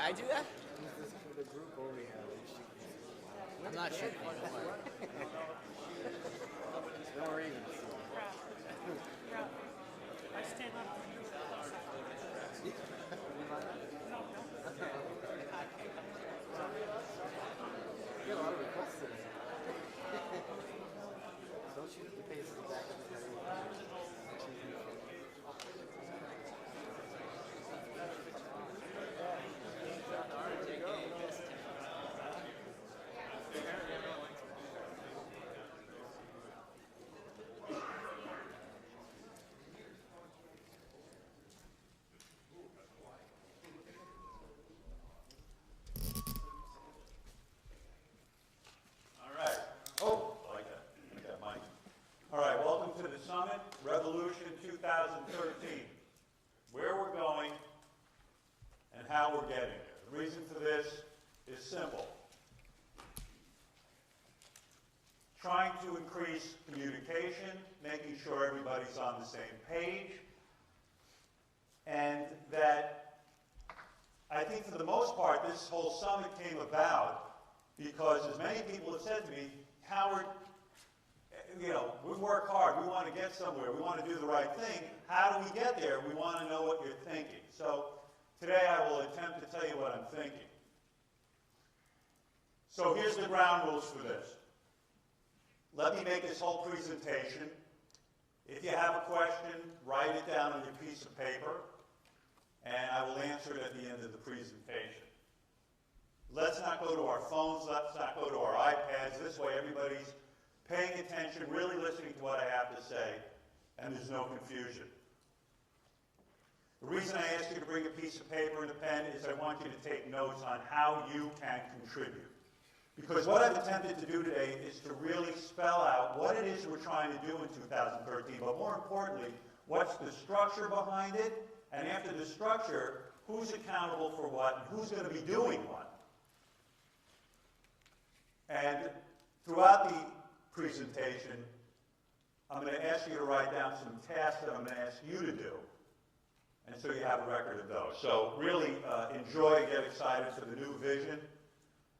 I do that? This is for the group only. I'm not sure. Don't worry. I stand up. You get a lot of requests today. Don't you the face in the back of the head? All right, welcome to the summit, Revolution 2013. Where we're going and how we're getting there. The reason for this is simple. Trying to increase communication, making sure everybody's on the same page, and that I think for the most part this whole summit came about because, as many people have said to me, Howard, you know, we work hard, we want to get somewhere, we want to do the right thing. How do we get there? We want to know what you're thinking. So today I will attempt to tell you what I'm thinking. So here's the ground rules for this. Let me make this whole presentation. If you have a question, write it down on your piece of paper, and I will answer it at the end of the presentation. Let's not go to our phones, let's not go to our iPads. This way everybody's paying attention, really listening to what I have to say, and there's no confusion. The reason I asked you to bring a piece of paper and a pen is I want you to take notes on how you can contribute. Because what I've attempted to do today is to really spell out what it is we're trying to do in 2013, but more importantly, what's the structure behind it, and after the structure, who's accountable for what, and who's going to be doing what. And throughout the presentation, I'm going to ask you to write down some tasks that I'm going to ask you to do, and so you have a record of those. So really enjoy and get excited for the new vision.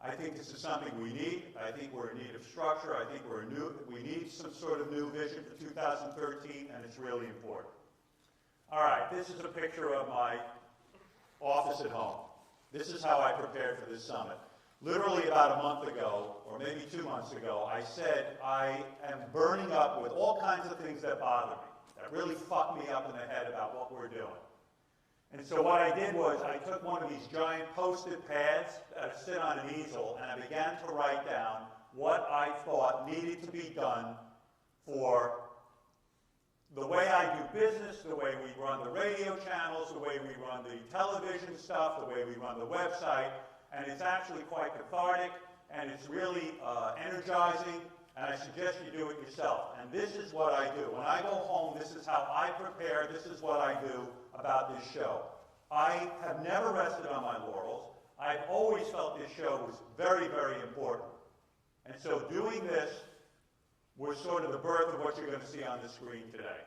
I think this is something we need. I think we're in need of structure. I think we need some sort of new vision for 2013, and it's really important. All right, this is a picture of my office at home. This is how I prepared for this summit. Literally about a month ago, or maybe 2 months ago, I said I am burning up with all kinds of things that bother me, that really fuck me up in the head about what we're doing. And so what I did was I took one of these giant Post-it pads that sit on an easel, and I began to write down what I thought needed to be done for the way I do business, the way we run the radio channels, the way we run the television stuff, the way we run the website. And it's actually quite cathartic, and it's really energizing, and I suggest you do it yourself. And this is what I do. When I go home, this is how I prepare, this is what I do about this show. I have never rested on my laurels. I've always felt this show was very, very important. And so doing this was sort of the birth of what you're going to see on the screen today.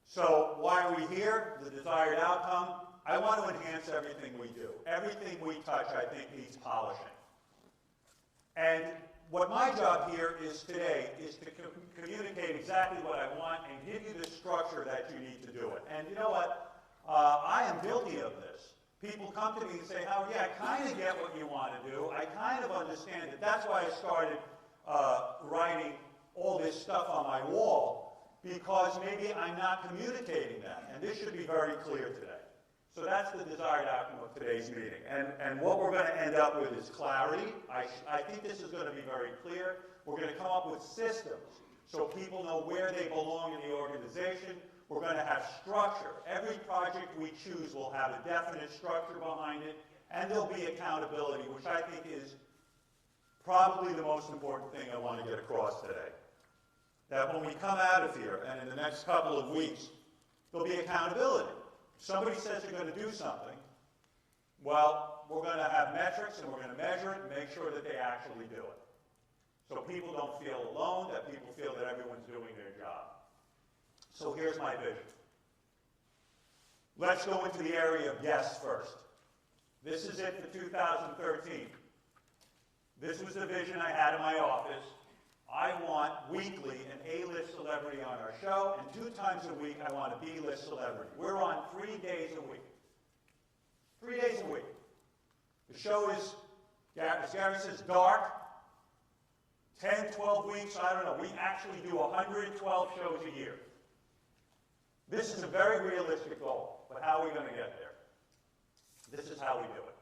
So why are we here? The desired outcome. I want to enhance everything we do. Everything we touch, I think, needs polishing. And what my job here is today is to communicate exactly what I want and give you the structure that you need to do it. And you know what? I am guilty of this. People come to me and say, Howard, yeah, I kind of get what you want to do. I kind of understand it. That's why I started writing all this stuff on my wall, because maybe I'm not communicating that. And this should be very clear today. So that's the desired outcome of today's meeting. And what we're going to end up with is clarity. I think this is going to be very clear. We're going to come up with systems so people know where they belong in the organization. We're going to have structure. Every project we choose will have a definite structure behind it, and there'll be accountability, which I think is probably the most important thing I want to get across today. That when we come out of here, and in the next couple of weeks, there'll be accountability. Somebody says they're going to do something, well, we're going to have metrics and we're going to measure it and make sure that they actually do it. So people don't feel alone, that people feel that everyone's doing their job. So here's my vision. Let's go into the area of guests first. This is it for 2013. This was the vision I had in my office. I want weekly an A-list celebrity on our show, and 2 times a week I want a B-list celebrity. We're on 3 days a week. 3 days a week. The show is, as Gary says, dark. 10, 12 weeks, I don't know. We actually do 112 shows a year. This is a very realistic goal, but how are we going to get there? This is how we do it.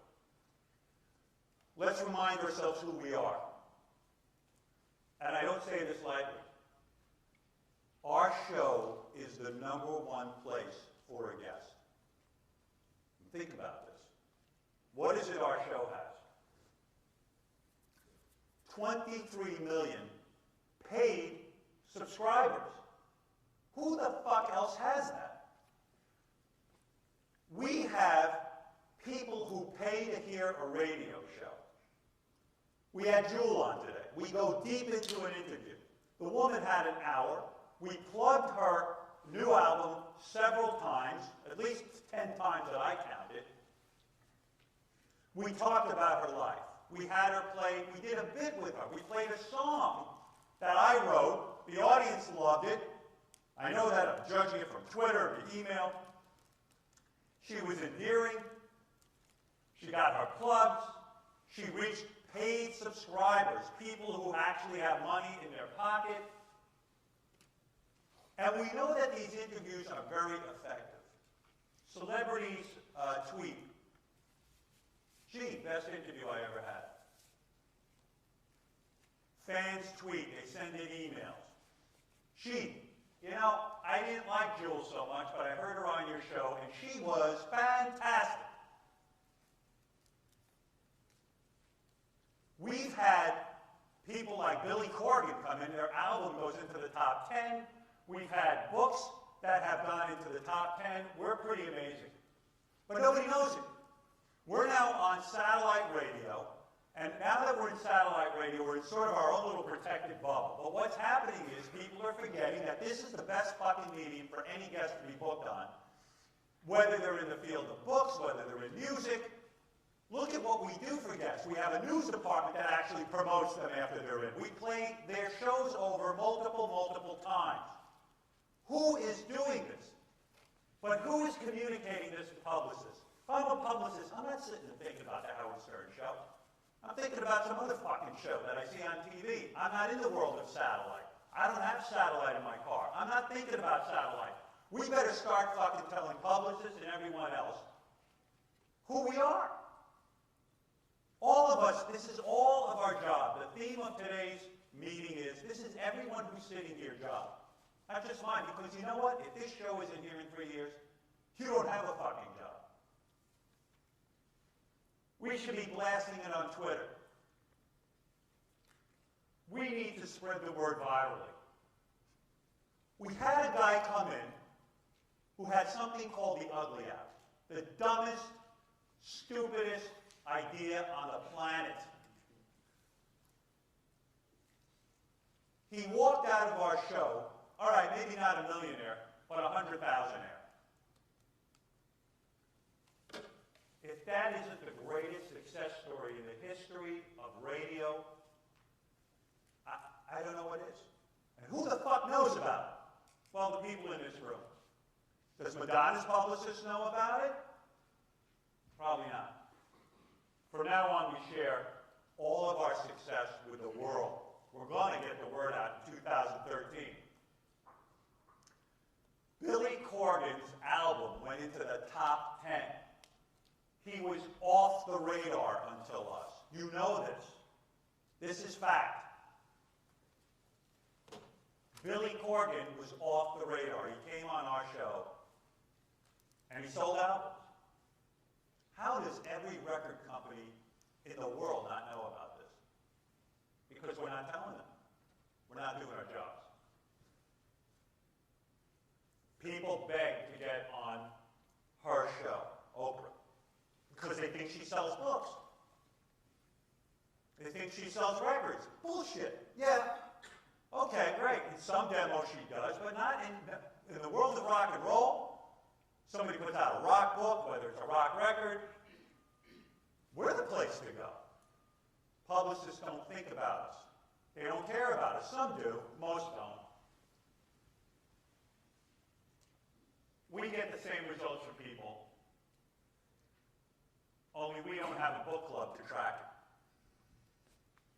Let's remind ourselves who we are. And I don't say this lightly. Our show is the #1 place for a guest. Think about this. What is it our show has? 23 million paid subscribers. Who the fuck else has that? We have people who pay to hear a radio show. We had Jewel on today. We go deep into an interview. The woman had an hour. We plugged her new album several times, at least 10 times that I counted. We talked about her life. We had her play, we did a bit with her. We played a song that I wrote. The audience loved it. I know that I'm judging it from Twitter or email. She was endearing. She got her plugs. She reached paid subscribers, people who actually have money in their pocket. And we know that these interviews are very effective. Celebrities tweet, gee, best interview I ever had. Fans tweet, they send in emails. Gee, you know, I didn't like Jewel so much, but I heard her on your show, and she was fantastic. We've had people like Billy Corgan come in, their album goes into the top 10. We've had books that have gone into the top 10. We're pretty amazing. But nobody knows it. We're now on satellite radio, and now that we're in satellite radio, we're in sort of our own little protected bubble. But what's happening is people are forgetting that this is the best fucking medium for any guest to be booked on, whether they're in the field of books, whether they're in music. Look at what we do for guests. We have a news department that actually promotes them after they're in. We play their shows over multiple times. Who is doing this? But who is communicating this to publicists? If I'm a publicist, I'm not sitting and thinking about the Howard Stern show. I'm thinking about some other fucking show that I see on TV. I'm not in the world of satellite. I don't have satellite in my car. I'm not thinking about satellite. We better start fucking telling publicists and everyone else who we are. All of us, this is all of our job. The theme of today's meeting is, this is everyone who's sitting here job. Not just mine, because you know what? If this show isn't here in 3 years, you don't have a fucking job. We should be blasting it on Twitter. We need to spread the word virally. We had a guy come in who had something called the Ugly Act. The dumbest, stupidest idea on the planet. He walked out of our show, all right, maybe not a millionaire, but 100,000-aire. If that isn't the greatest success story in the history of radio, I don't know what is. And who the fuck knows about it? Well, the people in this room. Does Madonna's publicist know about it? Probably not. From now on, we share all of our success with the world. We're going to get the word out in 2013. Billy Corgan's album went into the top 10. He was off the radar until us. You know this. This is fact. Billy Corgan was off the radar. He came on our show, and he sold albums. How does every record company in the world not know about this? Because we're not telling them. We're not doing our jobs. People beg to get on her show, Oprah, because they think she sells books. They think she sells records. Bullshit. Yeah. Okay, great. In some demos she does, but not in the world of rock and roll. Somebody puts out a rock book, whether it's a rock record, We're the place to go. Publicists don't think about us. They don't care about us. Some do, most don't. We get the same results from people, only we don't have a book club to track it.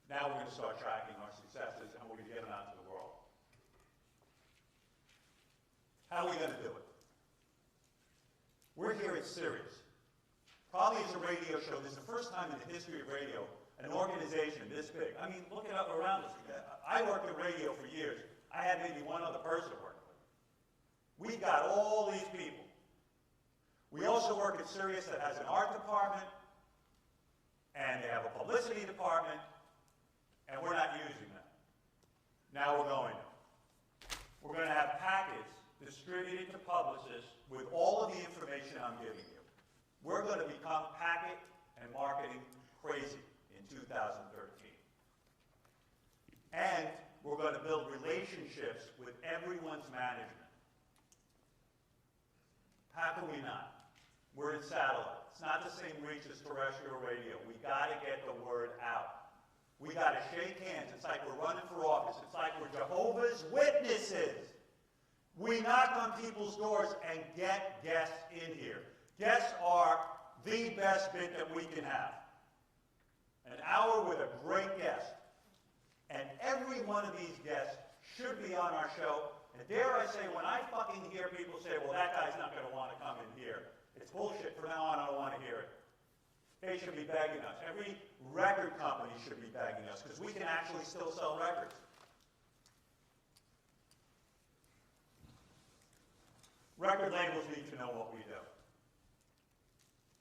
Now we're going to start tracking our successes, and we're going to get them out to the world. How are we going to do it? We're here at Sirius. Probably as a radio show, this is the first time in the history of radio, an organization this big. I mean, look it up around us. I worked in radio for years. I had maybe one other person working with me. We've got all these people. We also work at Sirius that has an art department, and they have a publicity department, and we're not using them. Now we're going to. We're going to have packets distributed to publicists with all of the information I'm giving you. We're going to become packet and marketing crazy in 2013. And we're going to build relationships with everyone's management. How can we not? We're in satellite. It's not the same reach as terrestrial radio. We got to get the word out. We got to shake hands. It's like we're running for office. It's like we're Jehovah's Witnesses. We knock on people's doors and get guests in here. Guests are the best bit that we can have. An hour with a great guest. And every one of these guests should be on our show. And dare I say, when I fucking hear people say, well, that guy's not going to want to come in here, it's bullshit. From now on, I don't want to hear it. They should be begging us. Every record company should be begging us, because we can actually still sell records. Record labels need to know what we do.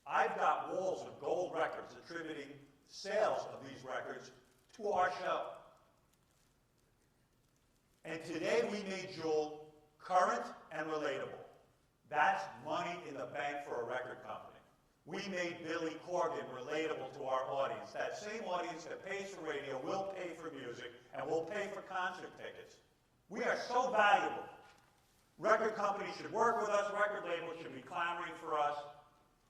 I've got walls of gold records attributing sales of these records to our show. And today we made Jewel current and relatable. That's money in the bank for a record company. We made Billy Corgan relatable to our audience. That same audience that pays for radio will pay for music and will pay for concert tickets. We are so valuable. Record companies should work with us. Record labels should be clamoring for us.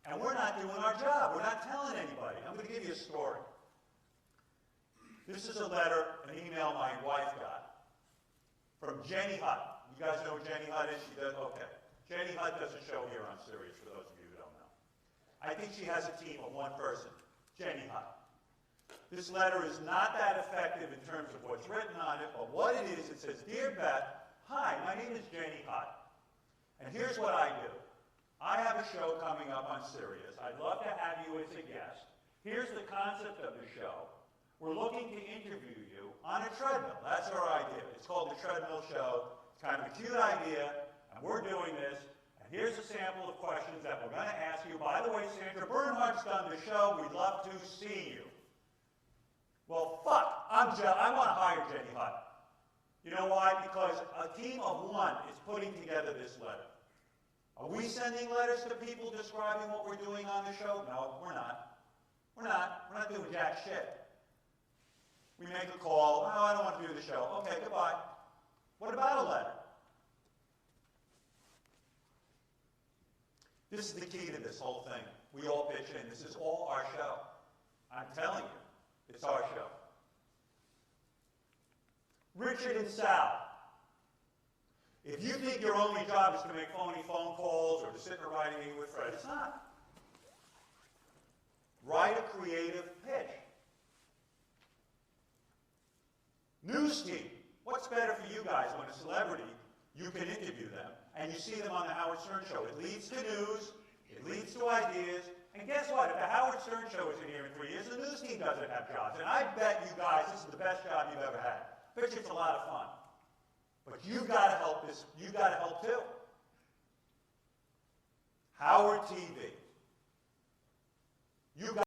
And we're not doing our job. We're not telling anybody. I'm going to give you a story. This is a letter, an email my wife got from Jenny Hutt. You guys know who Jenny Hutt is? She does? Okay. Jenny Hutt does a show here on Sirius, for those of you who don't know. I think she has a team of one person, Jenny Hutt. This letter is not that effective in terms of what's written on it, but what it is, it says, Dear Beth, hi, my name is Jenny Hutt, and here's what I do. I have a show coming up on Sirius. I'd love to have you as a guest. Here's the concept of the show. We're looking to interview you on a treadmill. That's our idea. It's called the Treadmill Show. It's kind of a cute idea, and we're doing this. And here's a sample of questions that we're going to ask you. By the way, Sandra Bernhardt's done the show. We'd love to see you. Well, fuck. I want to hire Jenny Hutt. You know why? Because a team of one is putting together this letter. Are we sending letters to people describing what we're doing on the show? No, we're not. We're not. We're not doing jack shit. We make a call. Oh, I don't want to do the show. Okay, goodbye. What about a letter? This is the key to this whole thing. We all pitch in. This is all our show. I'm telling you, it's our show. Richard and Sal. If you think your only job is to make phony phone calls or to sit in a writing meeting with Fred, it's not. Write a creative pitch. News team. What's better for you guys when a celebrity, you can interview them, and you see them on the Howard Stern Show? It leads to news, it leads to ideas, and guess what? If the Howard Stern Show isn't here in 3 years, the news team doesn't have jobs. And I bet you guys this is the best job you've ever had. Bet you it's a lot of fun. But you've got to help this. You've got to help too. Howard TV. You got